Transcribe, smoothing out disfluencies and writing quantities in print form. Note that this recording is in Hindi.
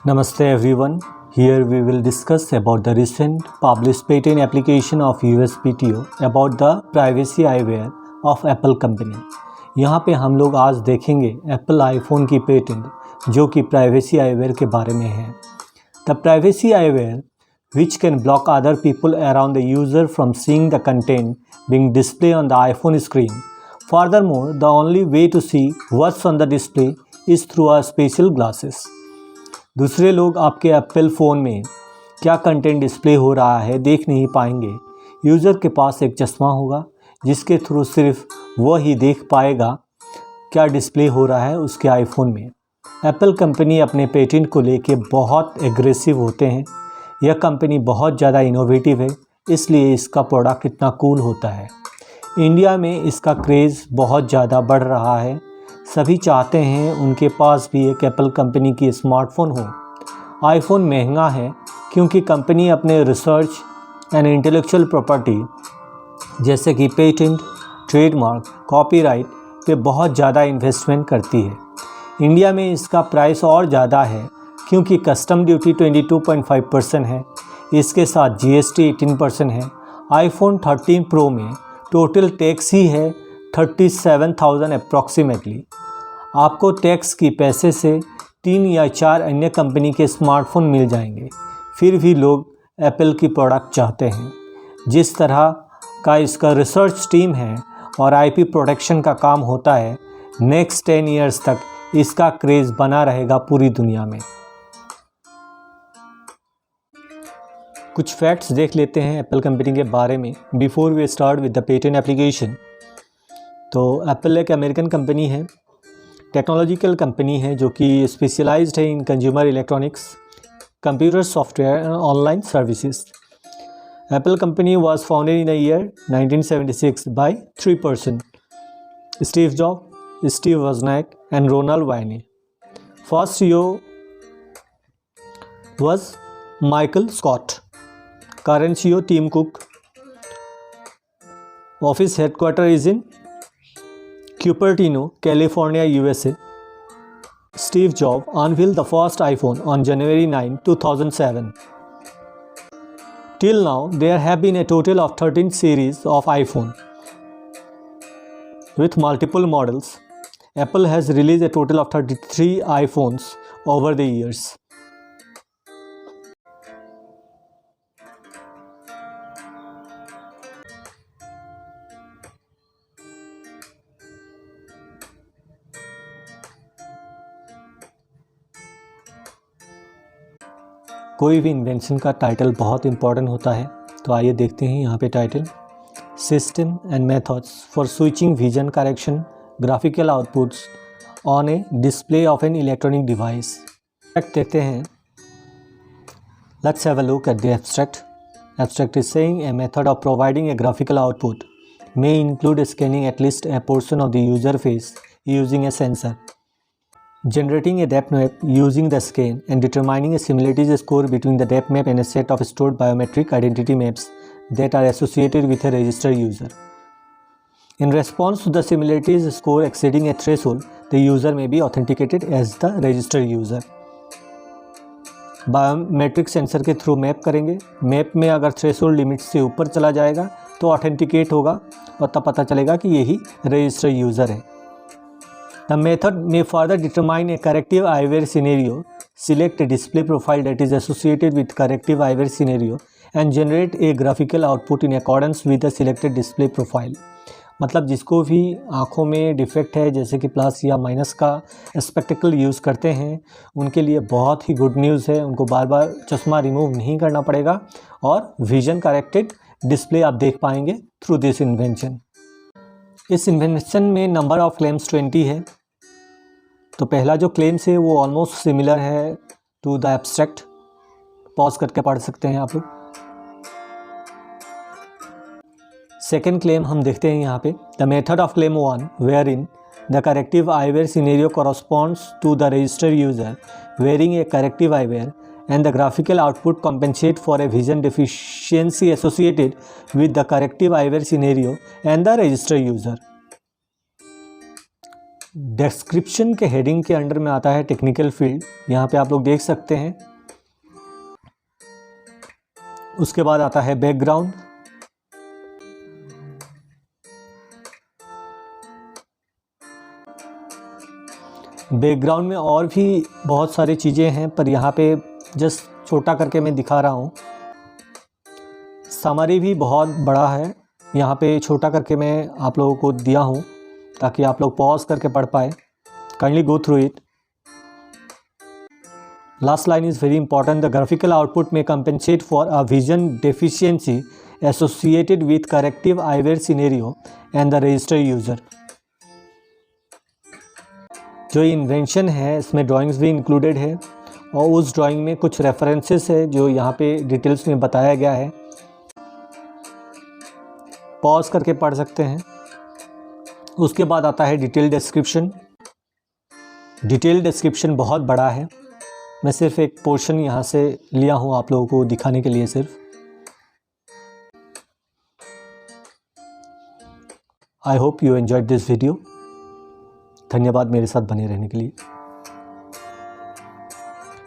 Namaste everyone. Here we will discuss about the recent published patent application of USPTO about the privacy eyewear of Apple company. यहाँ पे हम लोग आज देखेंगे Apple iPhone की पेटेंट जो कि प्राइवेसी आईवेयर के बारे में है. The privacy eyewear which can block other people around the user from seeing the content being displayed on the iPhone screen. Furthermore, the only way to see what's on the display is through a special glasses. दूसरे लोग आपके एप्पल फ़ोन में क्या कंटेंट डिस्प्ले हो रहा है देख नहीं पाएंगे. यूज़र के पास एक चश्मा होगा जिसके थ्रू सिर्फ वह ही देख पाएगा क्या डिस्प्ले हो रहा है उसके आईफोन में. एप्पल कंपनी अपने पेटेंट को लेके बहुत एग्रेसिव होते हैं. यह कंपनी बहुत ज़्यादा इनोवेटिव है, इसलिए इसका प्रोडक्ट इतना कूल होता है. इंडिया में इसका क्रेज़ बहुत ज़्यादा बढ़ रहा है. सभी चाहते हैं उनके पास भी एक एप्पल कंपनी की स्मार्टफ़ोन हो. आईफोन महंगा है क्योंकि कंपनी अपने रिसर्च एंड इंटेलेक्चुअल प्रॉपर्टी जैसे कि पेटेंट, ट्रेडमार्क, कॉपीराइट पे बहुत ज़्यादा इन्वेस्टमेंट करती है. इंडिया में इसका प्राइस और ज़्यादा है क्योंकि कस्टम ड्यूटी 22.5% है. इसके साथ GST 18% है. आईफोन 13 प्रो में टोटल टैक्स ही है 37,000 अप्रॉक्सीमेटली. आपको टैक्स की पैसे से 3 या 4 अन्य कंपनी के स्मार्टफ़ोन मिल जाएंगे. फिर भी लोग एप्पल की प्रोडक्ट चाहते हैं. जिस तरह का इसका रिसर्च टीम है और IP प्रोटेक्शन का काम होता है, नेक्स्ट 10 ईयर्स तक इसका क्रेज़ बना रहेगा पूरी दुनिया में. कुछ फैक्ट्स देख लेते हैं एप्पल कंपनी के बारे में before we start with the patent application. तो एप्पल एक अमेरिकन कंपनी है, टेक्नोलॉजिकल कंपनी है जो कि स्पेशलाइज्ड है in consumer electronics, computer software and online services. Apple company was founded in the year 1976 by 3 person, Steve Job, Steve वozniak and Ronald Wayne. First CEO was Michael Scott. current CEO Tim Cook. Office headquarter is in Cupertino, California, USA. Steve Jobs unveiled the first iPhone on January 9, 2007. Till now, there have been a total of 13 series of iPhone. With multiple models, Apple has released a total of 33 iPhones over the years. कोई भी इन्वेंशन का टाइटल बहुत इंपॉर्टेंट होता है, तो आइए देखते हैं यहाँ पे title. System and methods for switching vision correction graphical outputs on A display of an electronic device. देखते हैं. Let's have a look at the abstract. Abstract is saying a method of providing A graphical output may include scanning at least A portion of the user face using A sensor, generating a depth map using the scan, and determining a similarities score between the depth map and a set of stored biometric identity maps that are associated with a registered user. In response to the similarities score exceeding a threshold, the user may be authenticated as the registered user. Biometric sensor के थ्रू मैप करेंगे. मैप में अगर थ्रेशोल्ड लिमिट से ऊपर चला जाएगा तो ऑथेंटिकेट होगा और तब पता चलेगा कि यही रजिस्टर्ड यूज़र है. The method may further determine a corrective eyewear scenario, select a display profile that is associated with corrective eyewear scenario, and generate a graphical output in accordance with the selected display profile. मतलब जिसको भी आँखों में डिफेक्ट है जैसे कि प्लस या माइनस का स्पेक्टिकल यूज़ करते हैं, उनके लिए बहुत ही गुड न्यूज़ है. उनको बार बार चश्मा रिमूव नहीं करना पड़ेगा और विजन करेक्टेड डिस्प्ले आप देख पाएंगे थ्रू दिस इन्वेंशन. इस इन्वेंशन में नंबर ऑफ क्लेम्स 20 है. तो पहला जो क्लेम्स है वो ऑलमोस्ट सिमिलर है टू द एब्स्ट्रैक्ट. पॉज करके पढ़ सकते हैं आप लोग. सेकेंड क्लेम हम देखते हैं यहाँ पे. The method of claim 1 wherein the corrective eyewear scenario corresponds to the registered user wearing a corrective eyewear and the graphical output compensate for a vision deficiency associated with the corrective eyewear scenario and the registered user. Description के हेडिंग के अंडर में आता है टेक्निकल फील्ड, यहाँ पे आप लोग देख सकते हैं। उसके बाद आता है बैकग्राउंड, बैकग्राउंड में और भी बहुत सारी चीज़ें हैं, पर यहाँ पे जस्ट छोटा करके मैं दिखा रहा हूँ। समरी भी बहुत बड़ा है, यहाँ पे छोटा करके मैं आप लोगों को दिया हूँ ताकि आप लोग पॉज करके पढ़ पाए। Kindly go through it. Last line is very important. The graphical output में compensate for a vision deficiency associated with corrective eyewear scenario and the register user. जो इन्वेंशन है इसमें ड्राइंग्स भी इंक्लूडेड है और उस ड्राइंग में कुछ रेफरेंसेस है जो यहाँ पे डिटेल्स में बताया गया है। पॉज करके पढ़ सकते हैं। उसके बाद आता है डिटेल डिस्क्रिप्शन। डिटेल डिस्क्रिप्शन बहुत बड़ा है, मैं सिर्फ एक पोर्शन यहाँ से लिया हूँ आप लोगों को दिखाने के लिए सिर्फ। I hope you enjoyed this video. धन्यवाद मेरे साथ बने रहने के लिए।